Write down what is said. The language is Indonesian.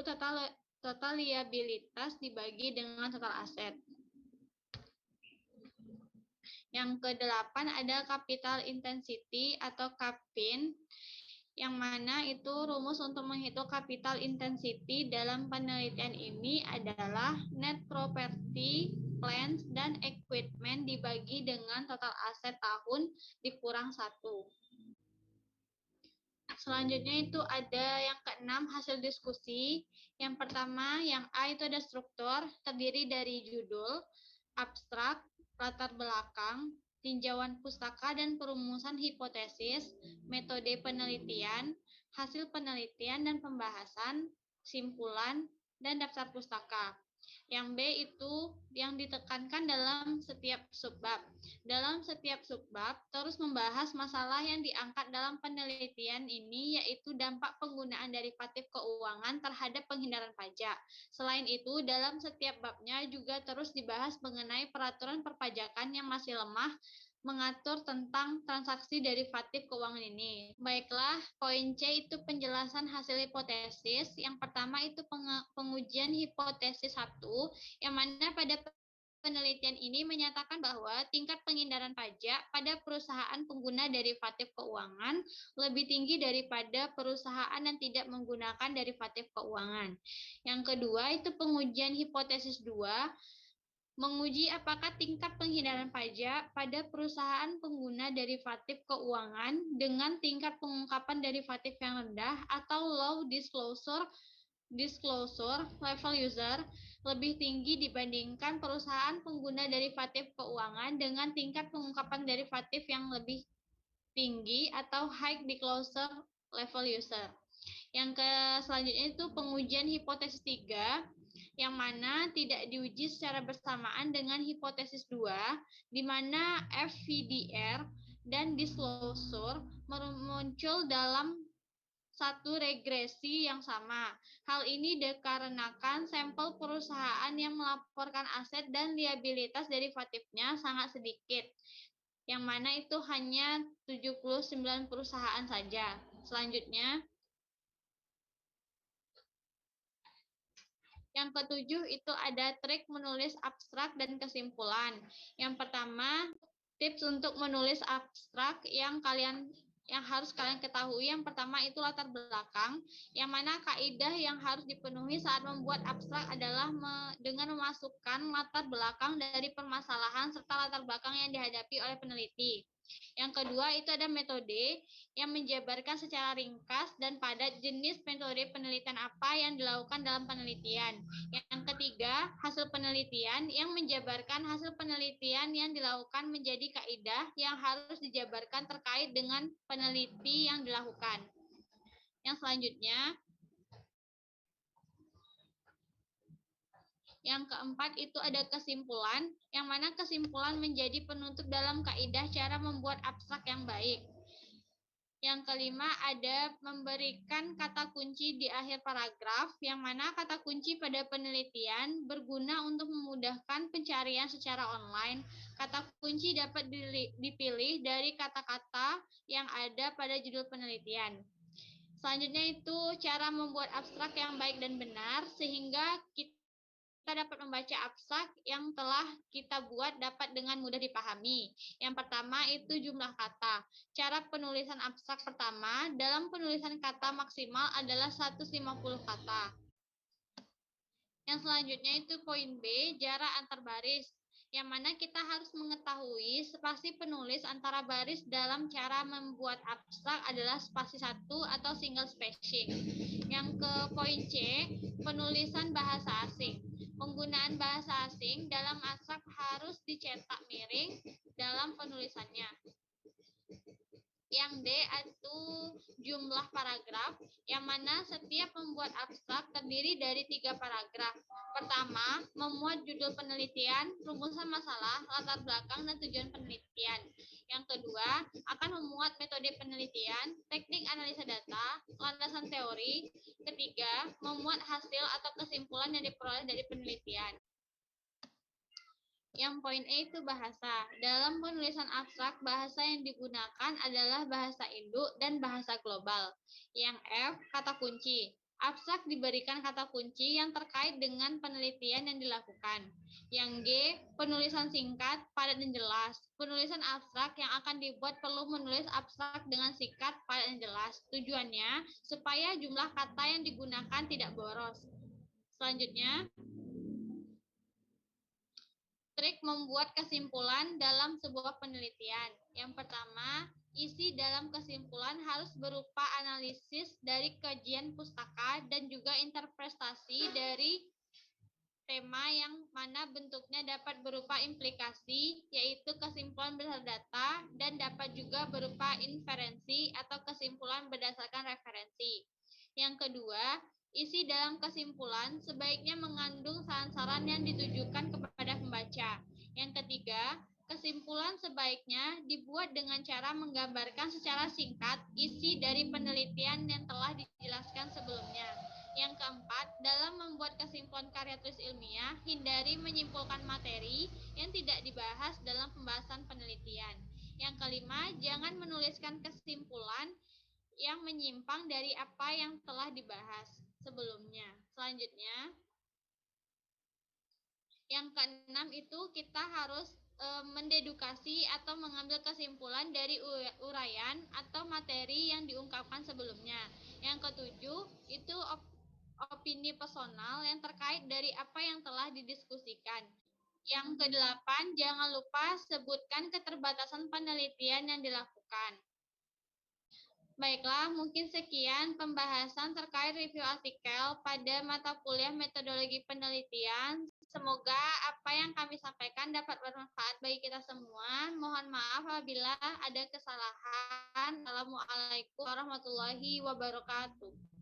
total liabilitas dibagi dengan total aset. Yang ke-8 ada capital intensity atau CAPIN, yang mana itu rumus untuk menghitung capital intensity dalam penelitian ini adalah net property, plants, dan equipment dibagi dengan total aset tahun dikurang 1. Selanjutnya itu ada yang ke-6 hasil diskusi. Yang pertama, yang A itu ada struktur, terdiri dari judul, abstrak, latar belakang, tinjauan pustaka dan perumusan hipotesis, metode penelitian, hasil penelitian dan pembahasan, simpulan, dan daftar pustaka. Yang B itu yang ditekankan dalam setiap subbab. Dalam setiap subbab terus membahas masalah yang diangkat dalam penelitian ini, yaitu dampak penggunaan derivatif keuangan terhadap penghindaran pajak. Selain itu, dalam setiap babnya juga terus dibahas mengenai peraturan perpajakan yang masih lemah mengatur tentang transaksi derivatif keuangan ini. Baiklah, poin C itu penjelasan hasil hipotesis. Yang pertama itu pengujian hipotesis 1, yang mana pada penelitian ini menyatakan bahwa tingkat penghindaran pajak pada perusahaan pengguna derivatif keuangan lebih tinggi daripada perusahaan yang tidak menggunakan derivatif keuangan. Yang kedua itu pengujian hipotesis 2, menguji apakah tingkat penghindaran pajak pada perusahaan pengguna derivatif keuangan dengan tingkat pengungkapan derivatif yang rendah atau low disclosure level user lebih tinggi dibandingkan perusahaan pengguna derivatif keuangan dengan tingkat pengungkapan derivatif yang lebih tinggi atau high disclosure level user. Yang selanjutnya itu pengujian hipotesis 3, yang mana tidak diuji secara bersamaan dengan hipotesis 2, di mana FVDR dan disclosure muncul dalam satu regresi yang sama. Hal ini dikarenakan sampel perusahaan yang melaporkan aset dan liabilitas derivatifnya sangat sedikit, yang mana itu hanya 79 perusahaan saja. Selanjutnya, yang ketujuh itu ada trik menulis abstrak dan kesimpulan. Yang pertama, tips untuk menulis abstrak yang harus kalian ketahui. Yang pertama itu latar belakang, yang mana kaidah yang harus dipenuhi saat membuat abstrak adalah dengan memasukkan latar belakang dari permasalahan serta latar belakang yang dihadapi oleh peneliti. Yang kedua itu ada metode yang menjabarkan secara ringkas dan padat jenis metode penelitian apa yang dilakukan dalam penelitian. Yang ketiga, hasil penelitian yang menjabarkan hasil penelitian yang dilakukan menjadi kaidah yang harus dijabarkan terkait dengan peneliti yang dilakukan. Yang selanjutnya, yang keempat itu ada kesimpulan, yang mana kesimpulan menjadi penutup dalam kaidah cara membuat abstrak yang baik. Yang kelima ada memberikan kata kunci di akhir paragraf, yang mana kata kunci pada penelitian berguna untuk memudahkan pencarian secara online. Kata kunci dapat dipilih dari kata-kata yang ada pada judul penelitian. Selanjutnya itu cara membuat abstrak yang baik dan benar, sehingga kita dapat membaca abstrak yang telah kita buat dapat dengan mudah dipahami. Yang pertama itu jumlah kata. Cara penulisan abstrak pertama, dalam penulisan kata maksimal adalah 150 kata. Yang selanjutnya itu poin B, jarak antar baris, yang mana kita harus mengetahui spasi penulis antara baris dalam cara membuat abstrak adalah spasi 1 atau single spacing. Yang ke poin C, penulisan bahasa asing. Penggunaan bahasa asing dalam abstrak harus dicetak miring dalam penulisannya. Yang D itu jumlah paragraf, yang mana setiap membuat abstrak terdiri dari 3 paragraf. Pertama, memuat judul penelitian, rumusan masalah, latar belakang, dan tujuan penelitian. Yang kedua, akan memuat metode penelitian, teknik analisa data, landasan teori. Ketiga, memuat hasil atau kesimpulan yang diperoleh dari penelitian. Yang poin E itu bahasa. Dalam penulisan abstrak, bahasa yang digunakan adalah bahasa induk dan bahasa global. Yang F, kata kunci. Abstrak diberikan kata kunci yang terkait dengan penelitian yang dilakukan. Yang G, penulisan singkat, padat dan jelas. Penulisan abstrak yang akan dibuat perlu menulis abstrak dengan singkat, padat dan jelas. Tujuannya supaya jumlah kata yang digunakan tidak boros. Selanjutnya, trik membuat kesimpulan dalam sebuah penelitian. Yang pertama, isi dalam kesimpulan harus berupa analisis dari kajian pustaka dan juga interpretasi dari tema yang mana bentuknya dapat berupa implikasi, yaitu kesimpulan berdasarkan data, dan dapat juga berupa inferensi atau kesimpulan berdasarkan referensi. Yang kedua, isi dalam kesimpulan sebaiknya mengandung saran-saran yang ditujukan kepada pembaca. Yang ketiga, kesimpulan sebaiknya dibuat dengan cara menggambarkan secara singkat isi dari penelitian yang telah dijelaskan sebelumnya. Yang keempat, dalam membuat kesimpulan karya tulis ilmiah, hindari menyimpulkan materi yang tidak dibahas dalam pembahasan penelitian. Yang kelima, jangan menuliskan kesimpulan yang menyimpang dari apa yang telah dibahas sebelumnya. Selanjutnya, yang keenam itu kita harus mendedukasi atau mengambil kesimpulan dari uraian atau materi yang diungkapkan sebelumnya. Yang ketujuh, itu opini personal yang terkait dari apa yang telah didiskusikan. Yang kedelapan, jangan lupa sebutkan keterbatasan penelitian yang dilakukan. Baiklah, mungkin sekian pembahasan terkait review artikel pada mata kuliah metodologi penelitian. Semoga apa yang kami sampaikan dapat bermanfaat bagi kita semua. Mohon maaf apabila ada kesalahan. Assalamualaikum warahmatullahi wabarakatuh.